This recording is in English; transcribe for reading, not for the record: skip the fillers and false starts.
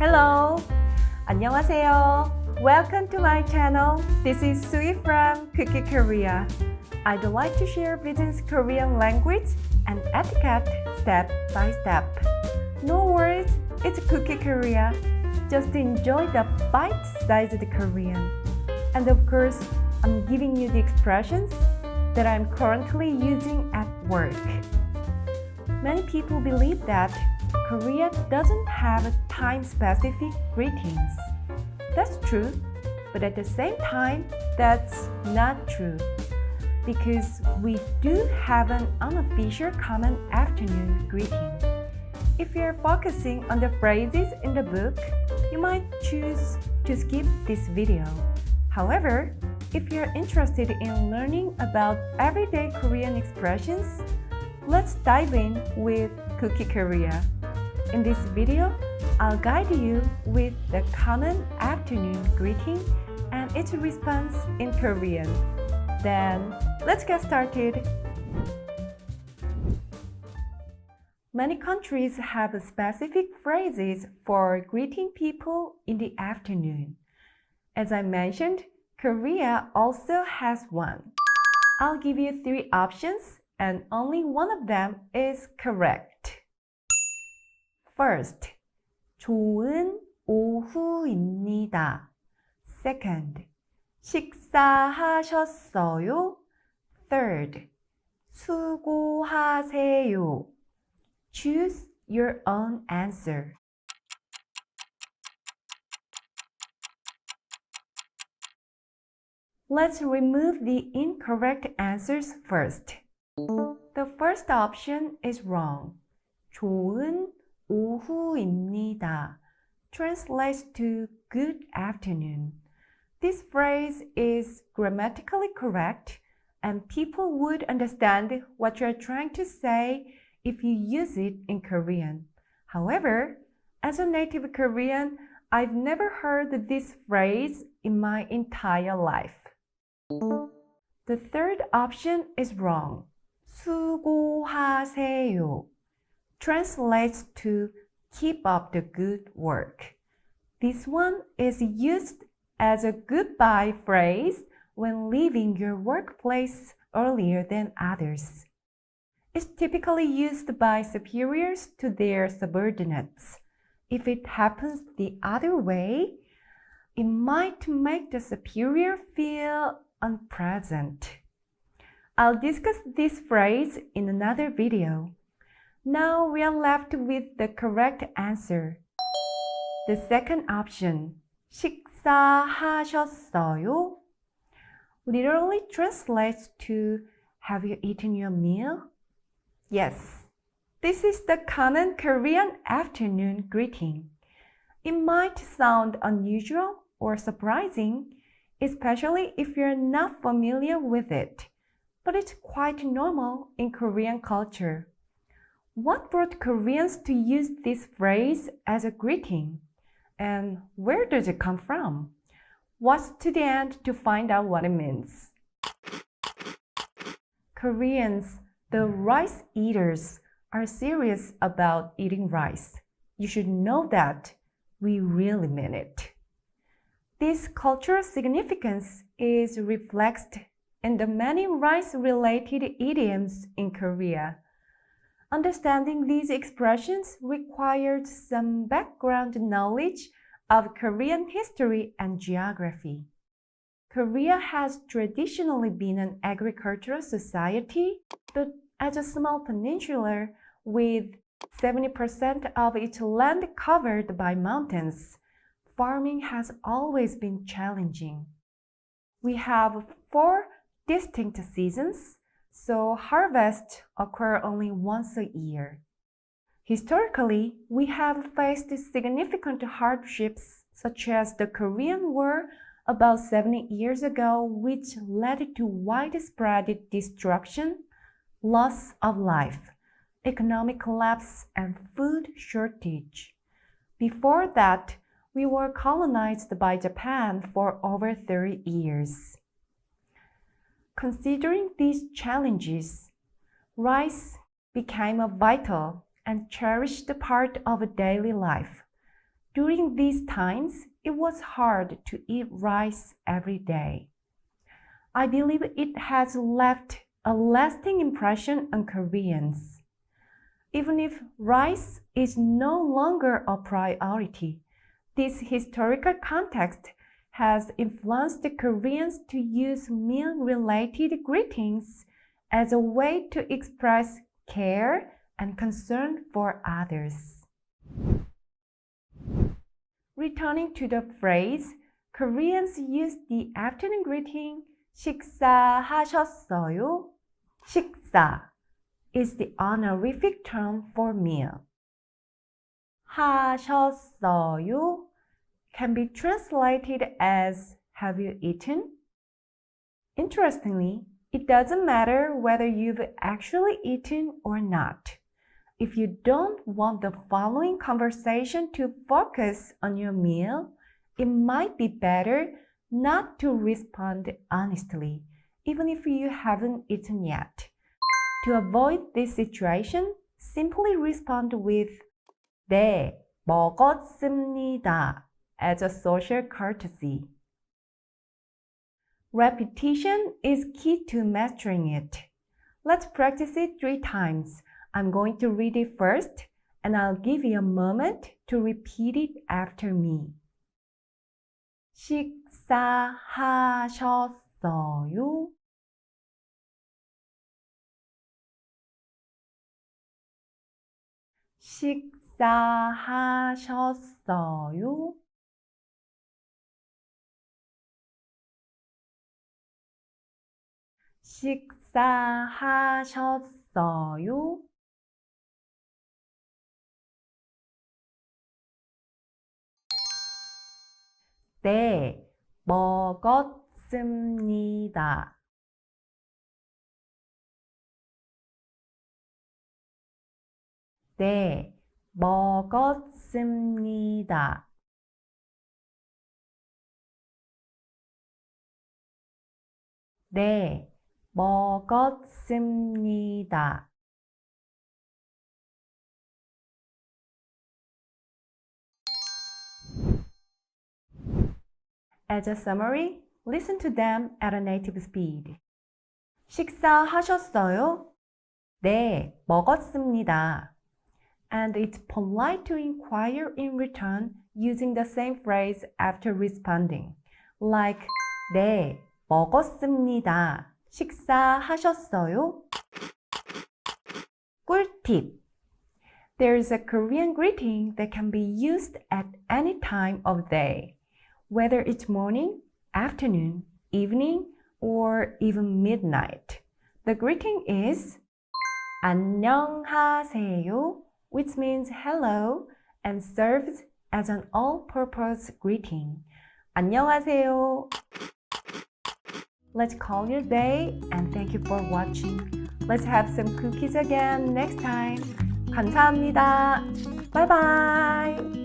Hello! 안녕하세요. Welcome to my channel. This is Sui from Cookie Korea. I'd like to share business Korean language and etiquette step by step. No worries, it's Cookie Korea. Just enjoy the bite-sized Korean. And of course, I'm giving you the expressions that I'm currently using at work. Many people believe that Korea doesn't have time-specific greetings. That's true, but at the same time, that's not true. Because we do have an unofficial common afternoon greeting. If you're focusing on the phrases in the book, you might choose to skip this video. However, if you're interested in learning about everyday Korean expressions, let's dive in with Cookie Korea. In this video, I'll guide you with the common afternoon greeting and its response in Korean. Then, let's get started. Many countries have specific phrases for greeting people in the afternoon. As I mentioned, Korea also has one. I'll give you 3 options and only one of them is correct. First, 좋은 오후입니다. Second, 식사하셨어요? Third, 수고하세요. Choose your own answer. Let's remove the incorrect answers first. The first option is wrong. 좋은 오후입니다 translates to good afternoon. This phrase is grammatically correct and people would understand what you're trying to say if you use it in Korean. However, as a native Korean, I've never heard this phrase in my entire life. The third option is wrong. 수고하세요 translates to keep up the good work. This one is used as a goodbye phrase when leaving your workplace earlier than others. It's typically used by superiors to their subordinates. If it happens the other way, it might make the superior feel unpleasant. I'll discuss this phrase in another video. Now we are left with the correct answer. The second option, 식사하셨어요? literally translates to have you eaten your meal? Yes, this is the common Korean afternoon greeting. It might sound unusual or surprising, especially if you're not familiar with it, but it's quite normal in Korean culture. What brought Koreans to use this phrase as a greeting? And where does it come from? Watch to the end to find out what it means. Koreans, the rice eaters, are serious about eating rice. You should know that. We really mean it. This cultural significance is reflected in the many rice-related idioms in Korea. Understanding these expressions required some background knowledge of Korean history and geography. Korea has traditionally been an agricultural society, but as a small peninsula with 70% of its land covered by mountains, farming has always been challenging. We have 4 distinct seasons, so harvests occur only once a year. Historically, we have faced significant hardships such as the Korean War about 70 years ago, which led to widespread destruction, loss of life, economic collapse, and food shortage. Before that, we were colonized by Japan for over 30 years. Considering these challenges, rice became a vital and cherished part of daily life. During these times, it was hard to eat rice every day. I believe it has left a lasting impression on Koreans. Even if rice is no longer a priority, this historical context has influenced the Koreans to use meal-related greetings as a way to express care and concern for others. Returning to the phrase, Koreans use the afternoon greeting 식사하셨어요? 식사 is the honorific term for meal. 하셨어요 can be translated as have you eaten? Interestingly, it doesn't matter whether you've actually eaten or not. If you don't want the following conversation to focus on your meal, it might be better not to respond honestly, even if you haven't eaten yet. To avoid this situation, simply respond with 네, 먹었습니다 as a social courtesy. Repetition is key to mastering it. Let's practice it 3 times. I'm going to read it first, and I'll give you a moment to repeat it after me. 식사하셨어요? 식사하셨어요? 식사하셨어요? 네, 먹었습니다. 네, 먹었습니다. 네, 먹었습니다. As a summary, listen to them at a native speed. 식사하셨어요? 네, 먹었습니다. And it's polite to inquire in return using the same phrase after responding. Like, 네, 먹었습니다. 식사하셨어요? 꿀팁! There is a Korean greeting that can be used at any time of day, whether it's morning, afternoon, evening, or even midnight. The greeting is 안녕하세요, which means hello and serves as an all-purpose greeting. 안녕하세요. Let's call your day and thank you for watching. Let's have some cookies again next time. 감사합니다. Bye bye.